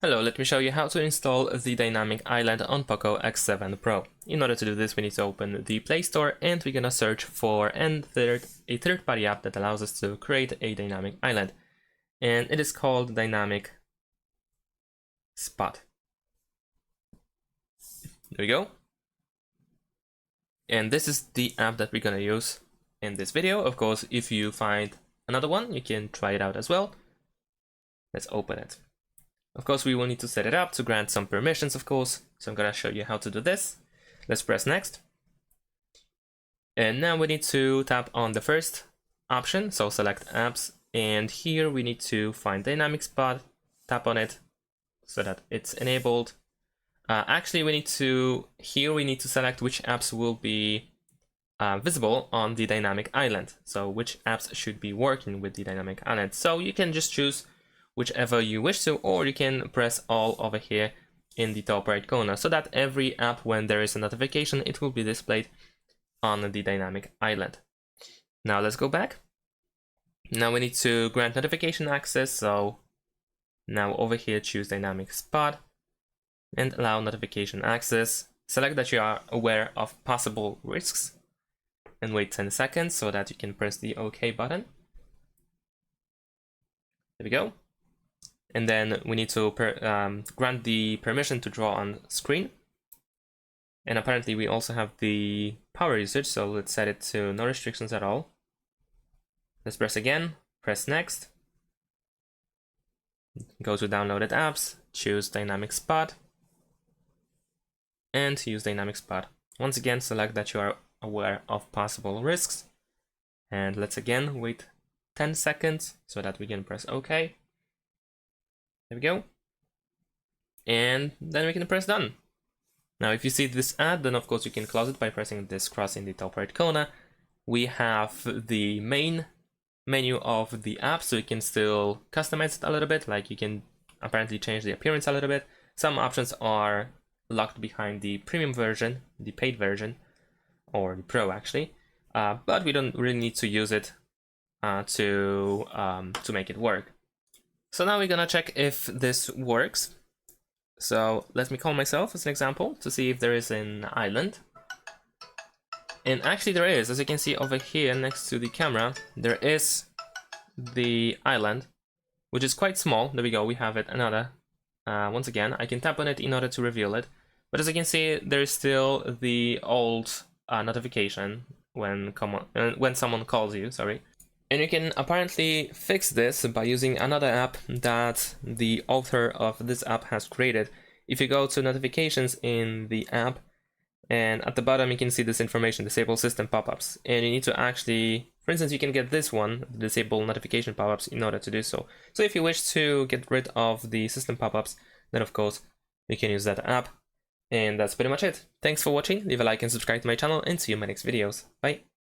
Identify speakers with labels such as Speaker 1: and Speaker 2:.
Speaker 1: Hello, let me show you how to install the dynamic island on POCO X7 Pro. In order to do this, we need to open the Play Store and we're gonna search for a third-party app that allows us to create a dynamic island. And it is called Dynamic Spot. There we go. And this is the app that we're gonna use in this video. Of course, if you find another one, you can try it out as well. Let's open it. Of course, we will need to set it up to grant some permissions, of course. So I'm gonna show you how to do this. Let's press next. And now we need to tap on the first option, so select apps. And here we need to find dynamic spot, tap on it so that it's enabled. Actually, we need to select which apps will be visible on the dynamic island. So which apps should be working with the dynamic island. So you can just choose whichever you wish to, or you can press all over here in the top right corner so that every app, when there is a notification, it will be displayed on the dynamic island. Now let's go back. Now we need to grant notification access, so now over here choose dynamic spot and allow notification access. Select that you are aware of possible risks and wait 10 seconds so that you can press the OK button. There we go. And then we need to grant the permission to draw on screen. And apparently we also have the power usage, so let's set it to no restrictions at all. Let's press again, press next. Go to downloaded apps, choose dynamic spot, and use dynamic spot. Once again, select that you are aware of possible risks. And let's again wait 10 seconds so that we can press OK. There we go. And then we can press done. Now, if you see this ad, then of course you can close it by pressing this cross in the top right corner. We have the main menu of the app, so you can still customize it a little bit. Like you can apparently change the appearance a little bit. Some options are locked behind the premium version, the paid version, or the pro actually. But we don't really need to use it to make it work. So now we're gonna check if this works. So let me call myself as an example to see if there is an island. And actually there is, as you can see over here next to the camera, there is the island, which is quite small. There we go, we have it another. Once again, I can tap on it in order to reveal it. But as you can see, there is still the old notification when someone calls you, sorry. And you can apparently fix this by using another app that the author of this app has created. If you go to notifications in the app, and at the bottom you can see this information, disable system pop-ups. And you need to actually, for instance, you can get this one, disable notification pop-ups, in order to do so. So if you wish to get rid of the system pop-ups, then of course you can use that app. And that's pretty much it. Thanks for watching, leave a like and subscribe to my channel, and see you in my next videos. Bye!